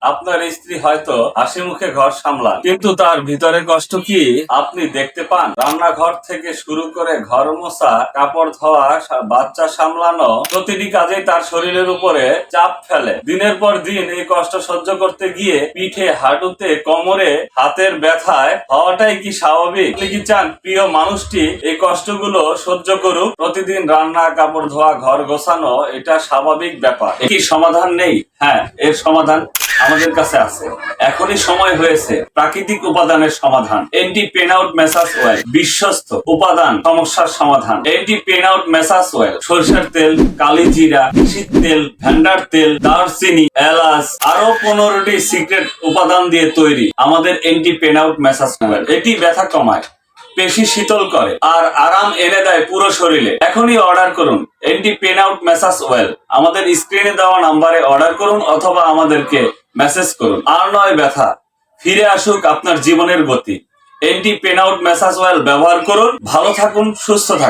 আপনার স্ত্রী হয়তো হাসি মুখে ঘর সামলান, কিন্তু তার ভিতরে কষ্ট কি আপনি দেখতে পান? রান্নাঘর থেকে শুরু করে ঘর মোছা, কাপড় ধোয়া, বাচ্চা সামলানো, প্রতিটি কাজেই তার শরীরের উপরে চাপ ফেলে। দিনের পর দিন এই কষ্ট সহ্য করতে গিয়ে পিঠে, হাঁটুতে, কোমরে, হাতের ব্যথায় হওয়াটাই কি স্বাভাবিক? আপনি কি চান প্রিয় মানুষটি এই কষ্টগুলো সহ্য করুক? প্রতিদিন রান্না, কাপড় ধোয়া, ঘর গোছানো এটা স্বাভাবিক ব্যাপার। কি সমাধান নেই? হ্যাঁ, এর সমাধান আমাদের কাছে আছে। এখনই সময় হয়েছে প্রাকৃতিক উপাদানের সমাধান। Anti pain out massage oil, বিশ্বস্ত উপাদান, সমস্যার সমাধান। Anti pain out massage oil সরিষার তেল, কালিজিরা, তিসির তেল, ভেন্ডার তেল, দারচিনি, এলাচ আরো 15টি সিক্রেট উপাদান দিয়ে তৈরি আমাদের anti pain out massage oil. এটি ব্যথা কমায়, পেশি শীতল করে আর আরাম এনে দেয় পুরো শরীরে। এখনই অর্ডার করুন anti pain out massage oil. আমাদের স্ক্রিনে দেওয়া নাম্বারে অর্ডার করুন অথবা আমাদেরকে মেসেজ করুন। আর নয় ব্যথা, ফিরে আসুক আপনার জীবনের গতি। Anti pain out massage oil ব্যবহার করুন। ভালো থাকুন, সুস্থ থাকুন।